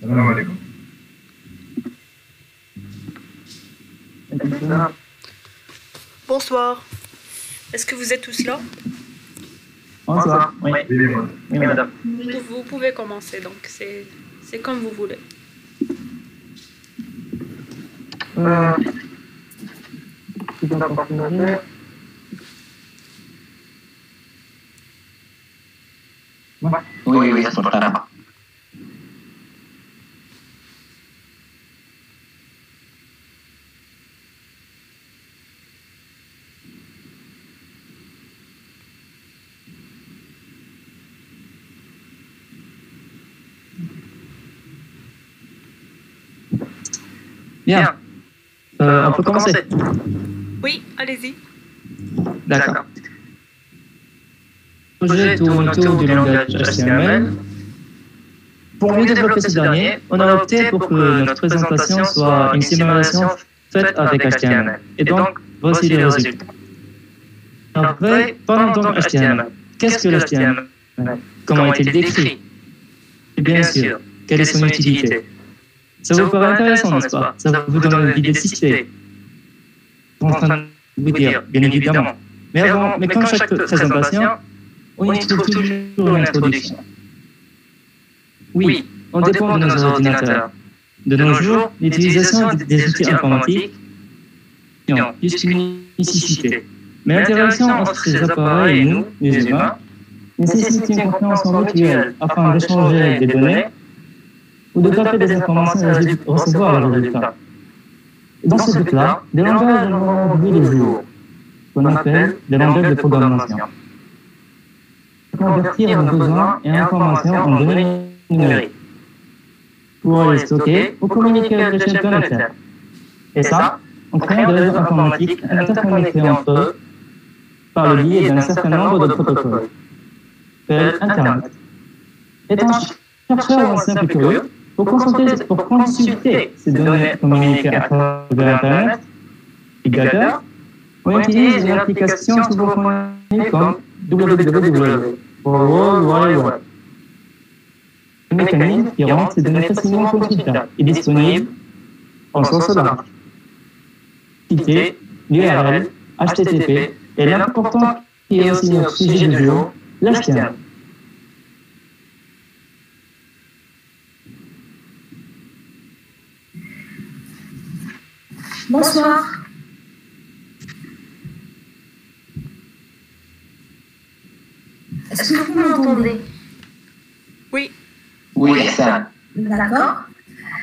Salam alaikum. Bonsoir. Est-ce que vous êtes tous là? Bonsoir. Oui, Oui, madame. Vous pouvez commencer, donc c'est comme vous voulez. Oui, ça se portera. Bien. On peut commencer. Oui, allez-y. D'accord. Le projet tourne autour du langage HTML. Pour mieux développer ce dernier, on a opté pour que notre présentation soit une simulation faite avec HTML. Et donc, voici les résultats. Après, parlons donc HTML. Qu'est-ce que l'HTML? Comment est-il décrit? Et bien sûr, quelle est son utilité? Ça vous paraît intéressant, n'est-ce pas? Ça vous donne l'idée de citer. Je suis en train de vous dire, bien évidemment. Mais comme chaque présentation, on y trouve toujours une introduction. Oui, on dépend de nos ordinateurs. De nos jours, l'utilisation des outils informatiques est une nécessité. Mais l'interaction entre ces appareils et nous, les humains, nécessite une compréhension mutuelle afin d'échanger des données ou de taper des informations et recevoir les résultats. Et dans ce but-là, des langages ont vu le jour, qu'on appelle des langages de programmation. Convertir nos besoins et informations en données numériques pour les stocker ou communiquer à l'échelle planétaire. Et ça, en créant des réseaux informatiques interconnectés entre eux par le biais d'un certain nombre de protocoles, appelés Internet. Étant chercheur ou un simple curieux, pour consulter ces données communiquées à travers Internet, Big Data, on utilise une application souvent connue comme www pour World Wide Web. Un mécanisme qui rend ces données facilement consultables et disponibles en source large. Citer l'URL, HTTP et l'important qui est aussi notre sujet du jour, l'HTML. Bonsoir. Est-ce que vous m'entendez? Oui. Oui, ça. D'accord.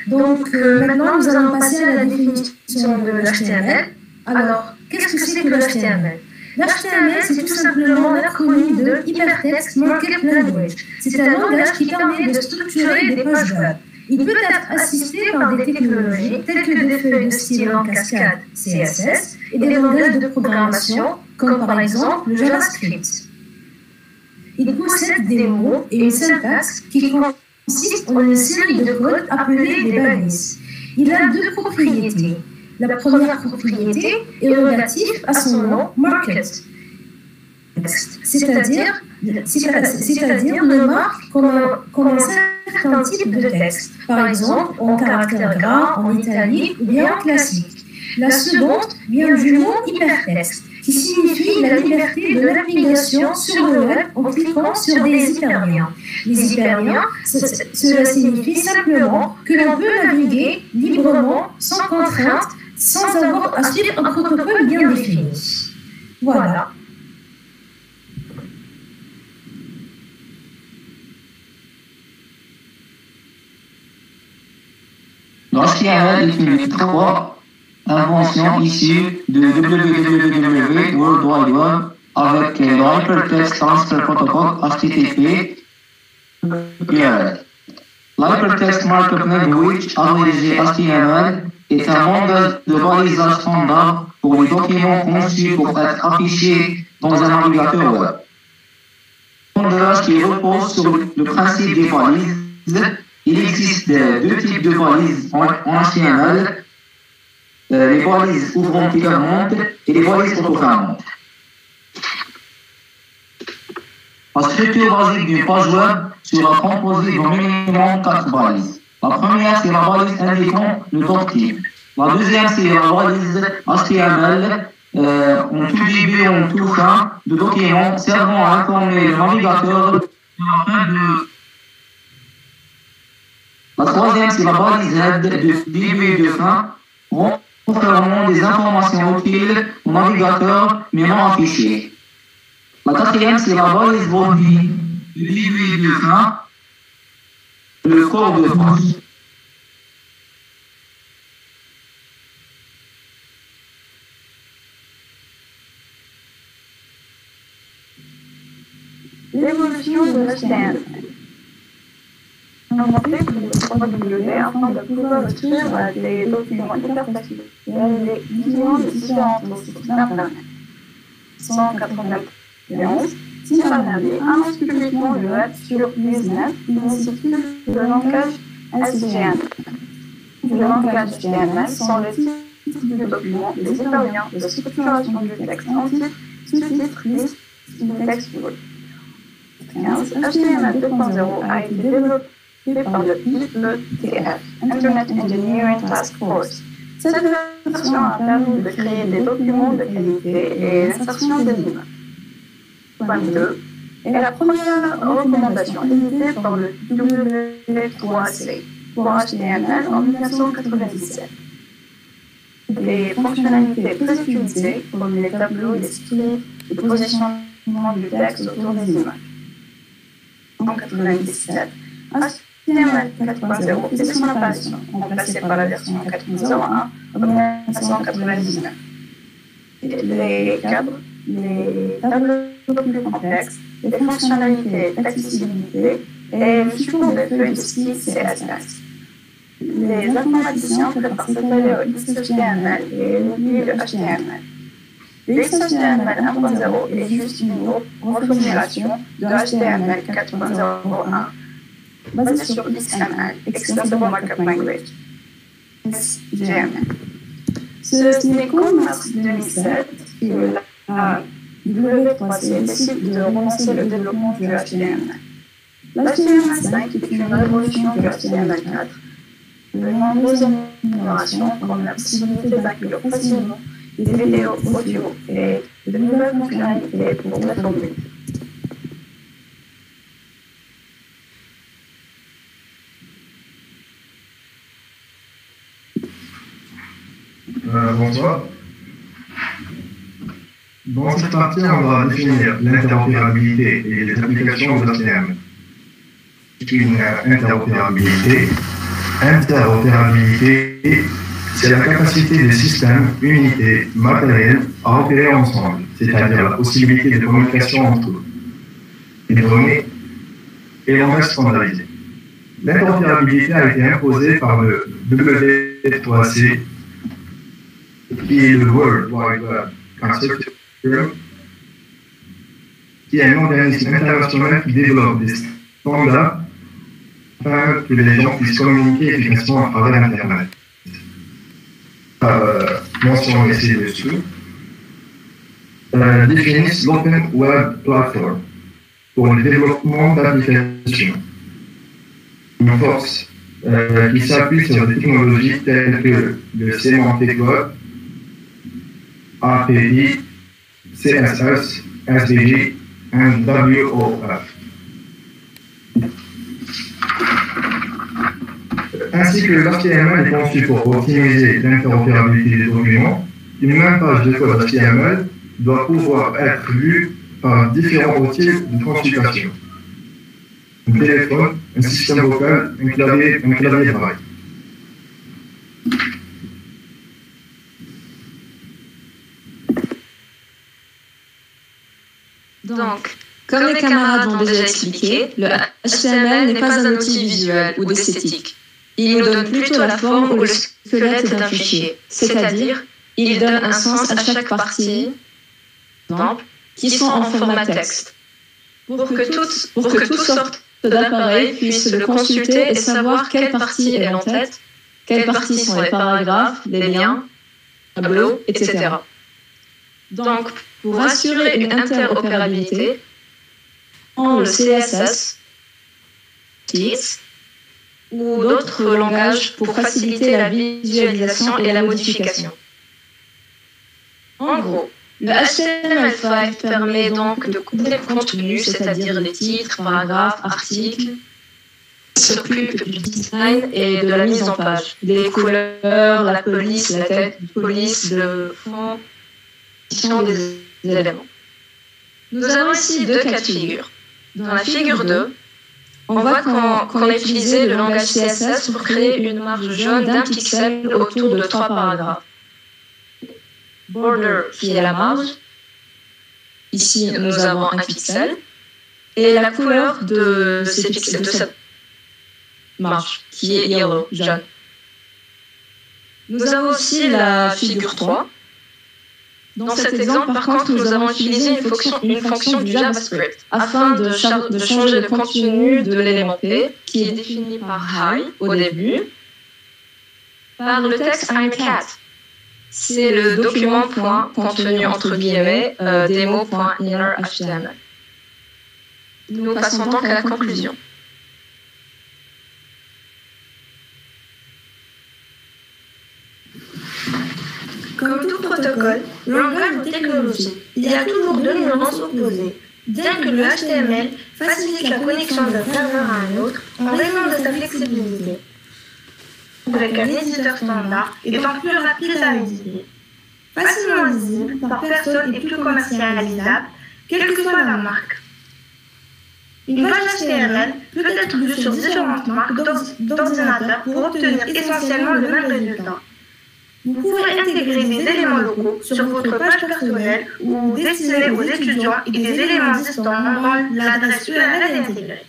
Donc maintenant, nous allons passer à la définition de l'HTML. Alors, qu'est-ce que c'est que l'HTML? L'HTML, c'est tout simplement l'acronyme de Hypertext Markup Language. C'est un langage qui permet de structurer des pages web. Il peut être assisté par des technologies telles que des feuilles de style en cascade CSS et des langages de programmation comme par exemple le JavaScript. Il possède des mots et une syntaxe qui consiste en une série de codes appelés des balises. Il a deux propriétés. La première propriété est relative à son nom market, c'est-à-dire le marque comme un certain type de texte, par exemple en caractère gras, en italique ou bien en classique. La seconde vient du mot hypertexte, qui signifie la liberté de navigation sur le web en cliquant sur des hyperliens. Les hyperliens, cela signifie simplement que l'on peut naviguer librement, sans contrainte, sans avoir à suivre un protocole bien défini. Voilà. HTML est une 3 invention issue de www World Wide Web avec le Hypertext Transfer Protocol HTTP. L'Hypertext Markup Language, abrégé HTML, est un langage de balisage standard pour les documents conçus pour être affichés dans un navigateur web. Un langage qui repose sur le principe des balises. Il existe deux types de balises en HTML, les balises ouvrant-fermantes et les balises auto-fermantes. La structure basique d'une page web sera composée d'au minimum 4 balises. La première, c'est la balise indiquant le doc-type. La deuxième, c'est la balise HTML en tout début et en tout fin de document servant à informer le navigateur de la fin de. La troisième, c'est la balise Z de début et de fin, renfermant des informations utiles au navigateur mais non affichées. La quatrième, c'est la balise body de début et de fin, le corps de page. L'évolution de l'HTML. Inventé pour le 3W afin de pouvoir écrire des documents hypertextuels et millions de différents sites internet. 191, Tim Berners-Lee annonce publiquement le web sur Usenet, il institue le langage HTML. Le langage HTML sont les titres du document, les hyperliens, la structuration du texte en titre, sous-titres, liste, du texte web. 15. HTML 2.0 a été développé par le IETF, Internet Engineering Task Force. Cette version a permis de créer des documents de qualité et l'insertion des images. 22 est la première recommandation éditée par le W3C pour HTML en 1997. Les fonctionnalités très utilisées, comme les tableaux, les splits, le positionnement du texte autour des images. En 1997, HTML 4.0 faisait son apparition, remplacé par la version 4.01 en 1999. Les cadres, les tableaux plus complexes, les fonctionnalités d'accessibilité et le support des feuilles de style CSS. Les informaticiens préparent cette valeur XHTML et oublient le HTML. Le XHTML 1.0 est juste une reformulation de HTML 4.01 basée sur XML, Extensible Markup Language, SGML. Ce n'est qu'en mars 2007 que la W3C décide de relancer le développement du HTML. L'HTML5 est une révolution du HTML4. De nombreuses améliorations comme la possibilité d'inclure facilement des vidéos, audio et de nouvelles fonctionnalités pour la formule. Bonsoir. Dans cette partie, on va définir l'interopérabilité et les applications de l'HTML. Une interopérabilité. Interopérabilité, c'est la capacité des systèmes, unités, matériels à opérer ensemble, c'est-à-dire la possibilité de communication entre eux, les données et langage standardisé. L'interopérabilité a été imposée par le W3C, qui est le World Wide Web Consortium, qui est un organisme international qui développe des standards afin que les gens puissent communiquer efficacement à travers Internet. Mention ici dessus, définissent l'Open Web Platform pour le développement d'applications. Une force qui s'appuie sur des technologies telles que le Semantic Web, API, CSS, SVG et WOF. Ainsi que l'HTML est conçu pour optimiser l'interopérabilité des documents, une même page de code HTML doit pouvoir être lue par différents outils de consultation. Un téléphone, un système vocal, un clavier braille. Donc, comme les camarades l'ont déjà expliqué, le HTML n'est pas un outil visuel ou d'esthétique. Il nous donne plutôt la forme ou le squelette d'un fichier, c'est-à-dire, il donne un sens à chaque partie, qui sont en format texte. Pour que toutes sortes d'appareils puissent le consulter et savoir quelle partie est en tête, quelles parties sont les paragraphes, les liens, tableaux, etc. Donc, pour assurer une interopérabilité, on le CSS, TIS, ou d'autres langages pour faciliter la visualisation et la modification. En gros, le HTML5 permet donc de couper le contenu, c'est-à-dire les titres, paragraphes, articles, s'occupe du design et de la mise en page, des couleurs, la police, la tête, police, le fond, des éléments. Nous avons ici deux cas de figure. Dans la figure 2, on voit qu'on a utilisé le langage CSS pour créer une marge jaune d'1 pixel autour de 3 paragraphes. Border, qui est la marge. Ici, nous avons 1 pixel. Et la couleur de cette marge, qui est yellow, jaune. Nous avons aussi la figure 3. Dans cet exemple, par contre, nous avons utilisé une fonction du JavaScript afin de changer le contenu de l'élément P, qui est défini par hi au début, par le texte I'm cat. C'est le document point contenu entre guillemets demo.innerHTML. Nous passons donc à la conclusion. Comme tout protocole, langage ou technologie, il y a toujours deux nuances opposées. Bien que le HTML facilite la connexion d'un serveur à un autre en raison de sa flexibilité, avec un éditeur standard étant plus rapide à utiliser, facilement lisible par personne et plus commercialisable, quelle que soit la marque. Une page HTML peut être lue sur différentes marques d'ordinateurs pour obtenir essentiellement le même résultat. Vous pourrez intégrer des éléments locaux sur votre page personnelle ou destinés aux étudiants et des éléments existants dans l'adresse URL intégrée.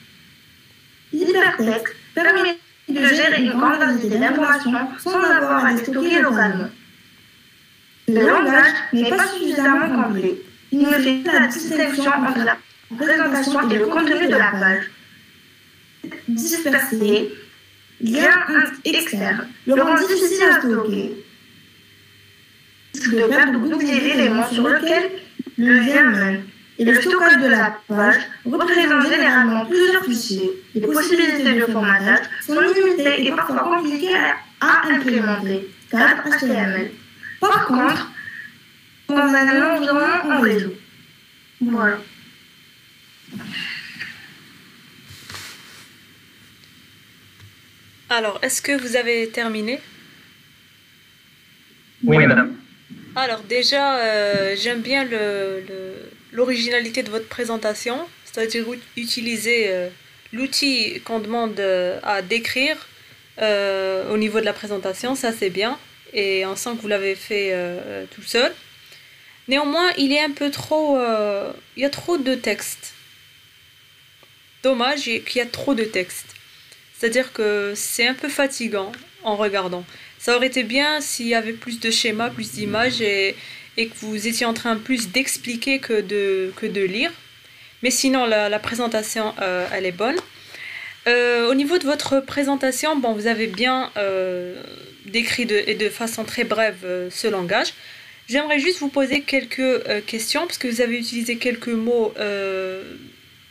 L'hypertexte permet de gérer une grande variété d'informations sans avoir à les stocker localement. Le langage n'est pas suffisamment complet. Il ne fait pas la distinction entre la présentation et le contenu de la page. Dispersé, lien externe, le rend difficile à stocker. De perdre ou d'oublier l'élément sur lequel le lien mène. Et le stockage de la page représente généralement plusieurs fichiers. Les possibilités de formatage sont limitées et parfois compliquées à implémenter, car HTML. Par contre, dans un environnement en réseau. Voilà. Alors, est-ce que vous avez terminé? Oui, madame. Alors déjà, j'aime bien l'originalité de votre présentation, c'est-à-dire utiliser l'outil qu'on demande à décrire au niveau de la présentation, ça c'est bien, et on sent que vous l'avez fait tout seul. Néanmoins, il est un peu trop... il y a trop de texte. Dommage qu'il y a trop de texte. C'est-à-dire que c'est un peu fatigant en regardant. Ça aurait été bien s'il y avait plus de schémas, plus d'images et que vous étiez en train plus d'expliquer que de lire. Mais sinon, la présentation, elle est bonne. Au niveau de votre présentation, bon, vous avez bien décrit et de façon très brève ce langage. J'aimerais juste vous poser quelques questions, parce que vous avez utilisé quelques mots,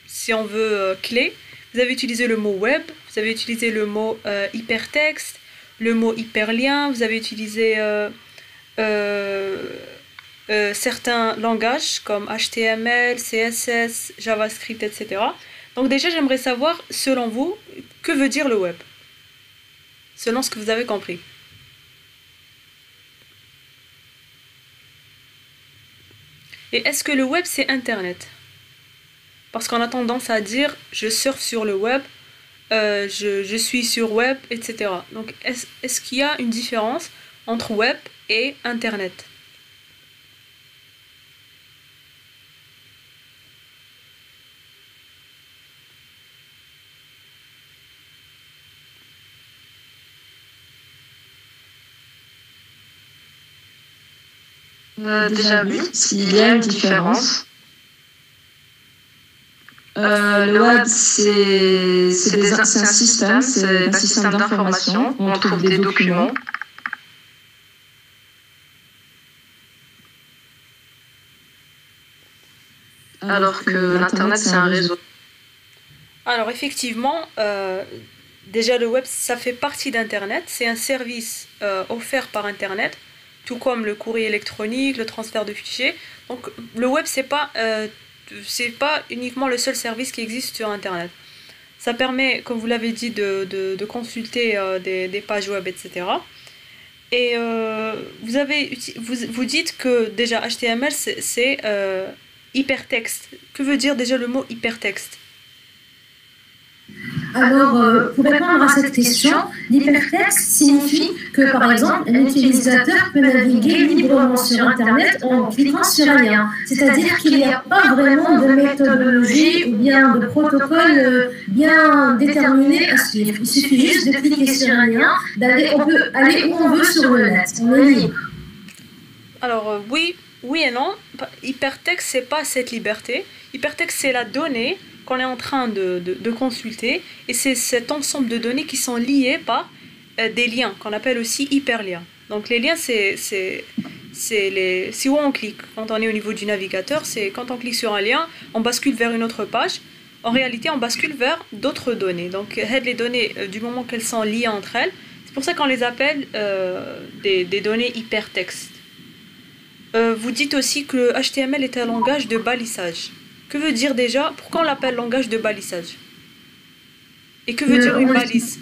si on veut, clés. Vous avez utilisé le mot web, vous avez utilisé le mot hypertexte, le mot hyperlien, vous avez utilisé certains langages comme HTML, CSS, JavaScript, etc. Donc déjà, j'aimerais savoir, selon vous, que veut dire le web? Selon ce que vous avez compris. Et est-ce que le web, c'est Internet? Parce qu'on a tendance à dire, je surfe sur le web, je suis sur web, etc. Donc, est-ce qu'il y a une différence entre web et Internet? Déjà oui, s'il y a une différence. Le web, c'est un système, c'est un système d'information où on trouve des documents. Alors que l'Internet, c'est un réseau. Alors effectivement, déjà le web, ça fait partie d'Internet. C'est un service offert par Internet, tout comme le courrier électronique, le transfert de fichiers. Donc le web, c'est pas uniquement le seul service qui existe sur Internet. Ça permet, comme vous l'avez dit, de consulter des pages web, etc. Et vous dites que déjà HTML, c'est hypertexte. Que veut dire déjà le mot hypertexte? Alors, pour répondre à cette question, l'hypertexte signifie que, par exemple, un utilisateur peut naviguer librement sur Internet en cliquant sur un lien. C'est-à-dire qu'il n'y a pas vraiment de méthodologie ou bien de protocole bien déterminé à suivre. Il suffit juste de cliquer sur un lien, on peut aller où on veut sur le net. On est libre. Alors, oui et non. Hypertexte, c'est pas cette liberté. Hypertexte, c'est la donnée qu'on est en train de consulter, et c'est cet ensemble de données qui sont liées par des liens, qu'on appelle aussi hyperliens. Donc les liens, c'est si on clique, quand on est au niveau du navigateur, c'est quand on clique sur un lien, on bascule vers une autre page. En réalité, on bascule vers d'autres données. Donc les données, du moment qu'elles sont liées entre elles, c'est pour ça qu'on les appelle des données hypertextes. Vous dites aussi que le HTML est un langage de balisage. Que veut dire déjà, pourquoi on l'appelle langage de balisage? Et que veut dire une balise?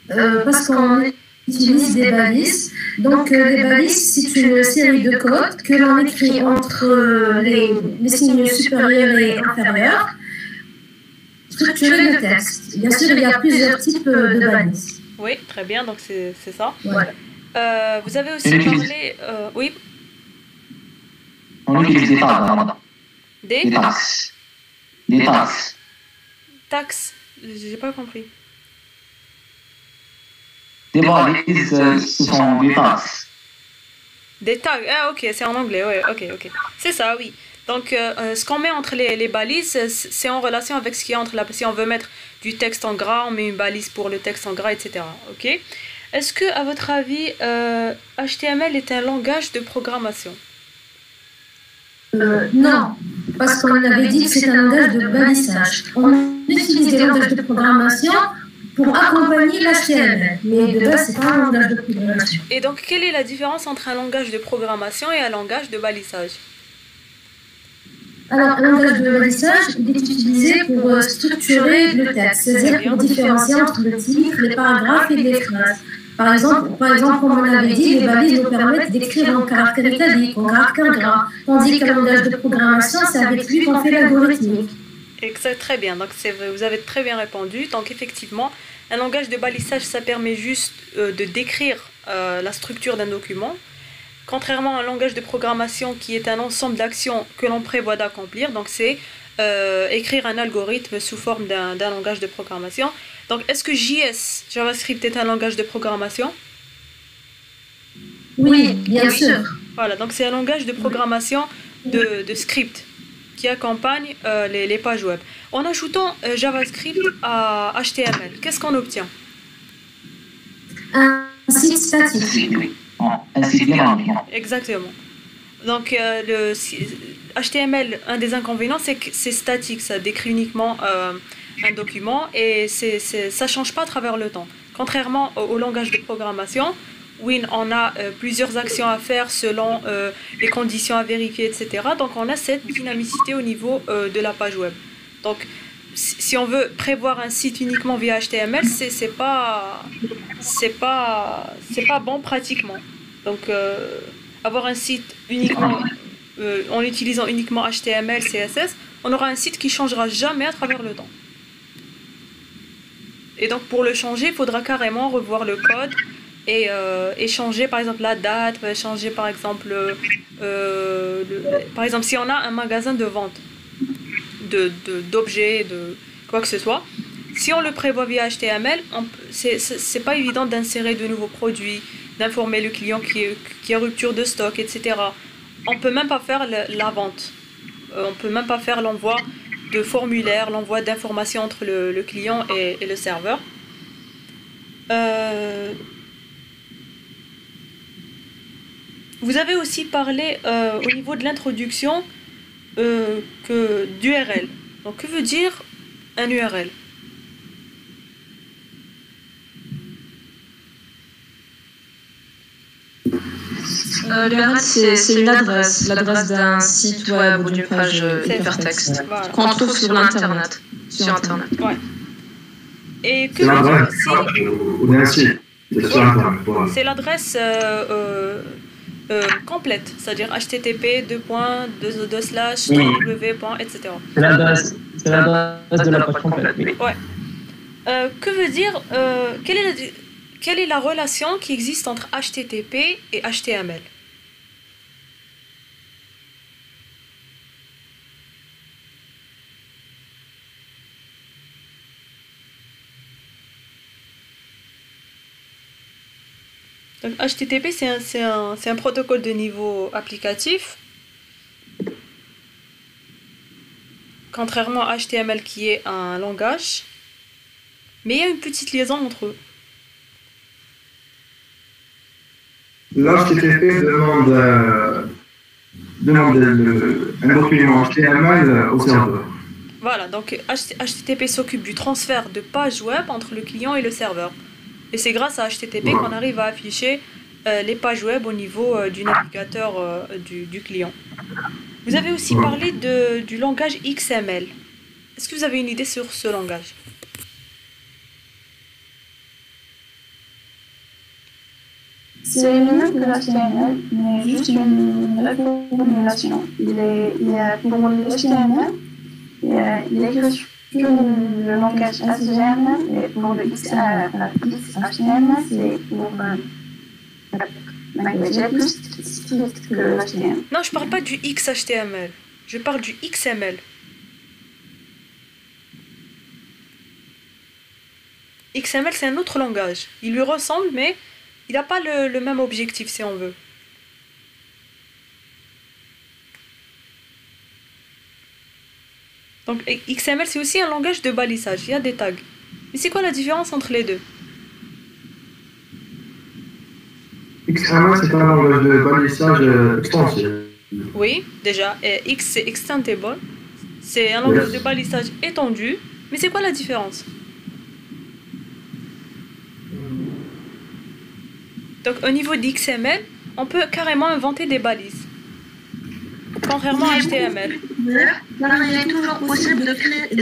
Parce qu'on utilise des balises. Donc, les balises, c'est une série de codes que l'on écrit entre les signes supérieurs et inférieurs, structurer le texte. Bien sûr, il y a plusieurs types de balises. Oui, très bien, donc c'est ça. Ouais. Vous avez aussi parlé... oui. On utilise des tags. Des taxes. Des taxes. Taxes, j'ai pas compris. Des balises, ce sont des taxes. Des tags, ah ok, c'est en anglais, ouais, ok. C'est ça, oui. Donc, ce qu'on met entre les balises, c'est en relation avec ce qui est entre si on veut mettre du texte en gras, on met une balise pour le texte en gras, etc. Ok. Est-ce que, à votre avis, HTML est un langage de programmation? Non, parce qu'on avait dit que c'est un langage de balisage. On utilise des langages de programmation pour accompagner l'HTML, mais de base, c'est pas un langage de programmation. Et donc, quelle est la différence entre un langage de programmation et un langage de balisage? Alors, un langage de balisage, il est utilisé pour structurer le texte, c'est-à-dire pour différencier entre le titre, les paragraphes et les phrases. Par exemple, comme on avait dit, les balises nous permettent d'écrire en caractère italique, en caractère gras, tandis qu'un langage de programmation, c'est avec lui qu'on fait l'algorithmique. Très bien, donc vous avez très bien répondu. Donc effectivement, un langage de balisage, ça permet juste de décrire la structure d'un document. Contrairement à un langage de programmation qui est un ensemble d'actions que l'on prévoit d'accomplir, donc c'est écrire un algorithme sous forme d'un langage de programmation. Donc est-ce que JS, JavaScript, est un langage de programmation? Oui, bien sûr. Voilà, donc c'est un langage de programmation de script qui accompagne les pages web. En ajoutant JavaScript à HTML, qu'est-ce qu'on obtient? Un site statique. Un site dynamique. Exactement. Donc le HTML, un des inconvénients, c'est que c'est statique, ça décrit uniquement un document et ça ne change pas à travers le temps. Contrairement au langage de programmation, où on a plusieurs actions à faire selon les conditions à vérifier, etc. Donc on a cette dynamicité au niveau de la page web. Donc si on veut prévoir un site uniquement via HTML, c'est pas bon pratiquement. Donc avoir un site uniquement en utilisant uniquement HTML, CSS, on aura un site qui changera jamais à travers le temps. Et donc pour le changer, il faudra carrément revoir le code et changer par exemple la date, changer par exemple par exemple si on a un magasin de vente d'objets, de quoi que ce soit, si on le prévoit via HTML, c'est pas évident d'insérer de nouveaux produits, d'informer le client qu'il y a rupture de stock, etc. On peut même pas faire la vente, on peut même pas faire l'envoi de formulaires, l'envoi d'informations entre le client et le serveur. Vous avez aussi parlé au niveau de l'introduction d'URL. Donc que veut dire un URL? L'URL, c'est une adresse, l'adresse d'un site web ou d'une page hypertexte Voilà. qu'on trouve sur l'Internet. Sur Internet. Ouais. Et que C'est veut dire l'adresse aussi? d'un site. C'est sur Internet. Voilà. C'est l'adresse complète, c'est-à-dire http www, etc. C'est l'adresse de la page complète. Oui. Ouais. Que veut dire quelle est la relation qui existe entre HTTP et HTML? Donc HTTP, c'est un protocole de niveau applicatif, contrairement à HTML qui est un langage, mais il y a une petite liaison entre eux. L'HTTP demande un document HTML au serveur. Voilà, donc HTTP s'occupe du transfert de pages web entre le client et le serveur. Et c'est grâce à HTTP qu'on arrive à afficher les pages web au niveau du navigateur du client. Vous avez aussi parlé du langage XML. Est-ce que vous avez une idée sur ce langage? C'est le même que l'HTML, mais juste une reformulation. Il est pour l'HTML, il est écrit sur le langage HTML, et pour le XHTML, c'est pour language. Il est plus strict que l'HTML. Non, je parle pas du XHTML, je parle du XML. XML, c'est un autre langage. Il lui ressemble, mais il n'a pas le même objectif, si on veut. Donc XML, c'est aussi un langage de balisage. Il y a des tags. Mais c'est quoi la différence entre les deux? XML, c'est un langage de balisage extensible. Oui, déjà. Et X, c'est extendable. C'est un langage de balisage étendu. Mais c'est quoi la différence? Donc au niveau d'XML, on peut carrément inventer des balises. Contrairement à HTML. Alors, il est toujours possible de créer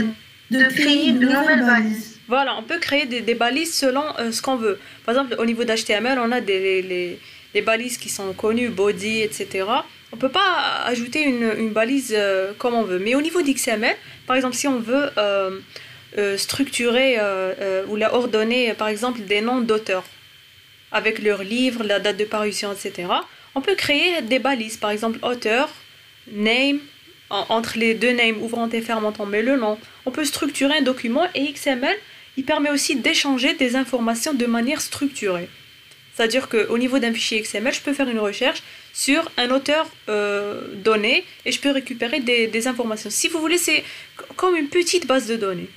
de nouvelles balises. Voilà, on peut créer des balises selon ce qu'on veut. Par exemple, au niveau d'HTML, on a les balises qui sont connues, body, etc. On ne peut pas ajouter une balise comme on veut. Mais au niveau d'XML, par exemple, si on veut structurer ou ordonner, par exemple, des noms d'auteurs, avec leur livre, la date de parution, etc., on peut créer des balises, par exemple auteur, name, entre les deux names ouvrant et fermant, on met le nom. On peut structurer un document et XML, il permet aussi d'échanger des informations de manière structurée. C'est-à-dire qu'au niveau d'un fichier XML, je peux faire une recherche sur un auteur donné et je peux récupérer des informations. Si vous voulez, c'est comme une petite base de données.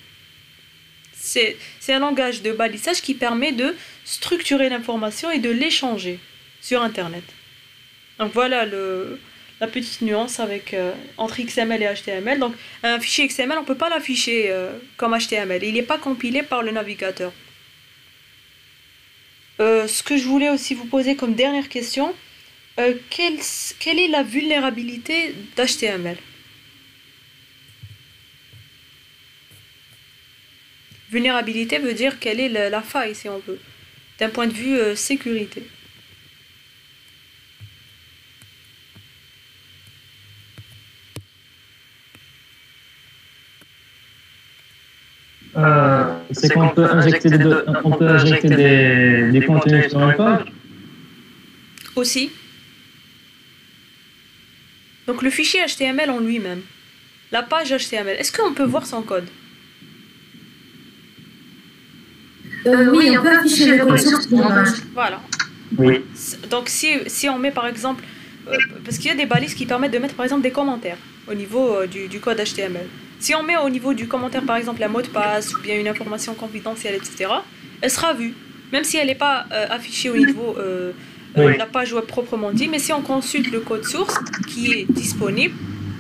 C'est un langage de balisage qui permet de structurer l'information et de l'échanger sur Internet. Donc voilà la petite nuance entre XML et HTML. Donc un fichier XML, on ne peut pas l'afficher comme HTML. Il n'est pas compilé par le navigateur. Ce que je voulais aussi vous poser comme dernière question, quelle est la vulnérabilité d'HTML? Vulnérabilité veut dire quelle est la faille, si on veut, d'un point de vue sécurité. C'est qu'on peut injecter des contenus sur une page. Aussi. Donc le fichier HTML en lui-même, la page HTML, est-ce qu'on peut voir son code? Oui, on peut afficher le code source de la page. Voilà. Oui. Donc si on met par exemple, parce qu'il y a des balises qui permettent de mettre par exemple des commentaires au niveau du code HTML. Si on met au niveau du commentaire par exemple un mot de passe ou bien une information confidentielle, etc., elle sera vue, même si elle n'est pas affichée au niveau de la page web proprement dit, mais si on consulte le code source qui est disponible,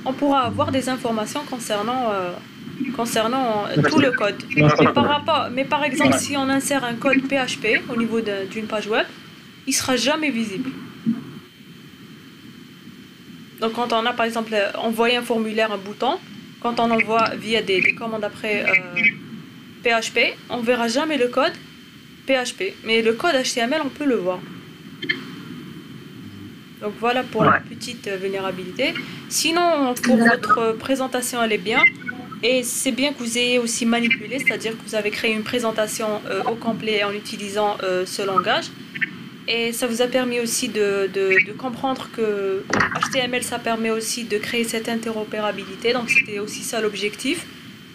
on pourra avoir des informations concernant tout le code. Mais par exemple, si on insère un code PHP au niveau d'une page web, il ne sera jamais visible. Donc quand on a par exemple envoyé un formulaire, un bouton, quand on envoie via des commandes après PHP, on ne verra jamais le code PHP. Mais le code HTML, on peut le voir. Donc voilà pour la petite vulnérabilité. Sinon, pour votre présentation, elle est bien. Et c'est bien que vous ayez aussi manipulé, c'est-à-dire que vous avez créé une présentation au complet en utilisant ce langage. Et ça vous a permis aussi de comprendre que HTML, ça permet aussi de créer cette interopérabilité. Donc c'était aussi ça l'objectif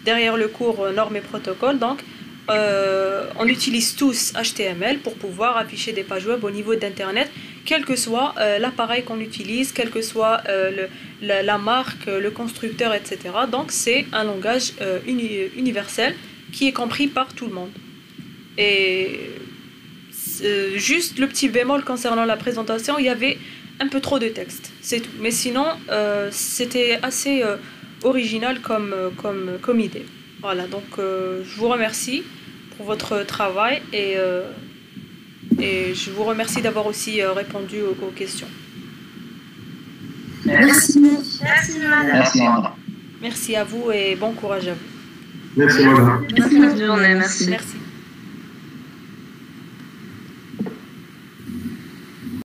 derrière le cours normes et protocoles. Donc on utilise tous HTML pour pouvoir afficher des pages web au niveau d'Internet, quel que soit l'appareil qu'on utilise, quelle que soit la marque, le constructeur, etc. Donc c'est un langage universel qui est compris par tout le monde. Et juste le petit bémol concernant la présentation, il y avait un peu trop de texte, c'est tout. Mais sinon, c'était assez original comme idée. Voilà, donc je vous remercie pour votre travail et je vous remercie d'avoir aussi répondu aux questions. Merci. Merci, madame. Merci à vous et bon courage à vous. Merci, madame. Bonne journée, merci. Merci.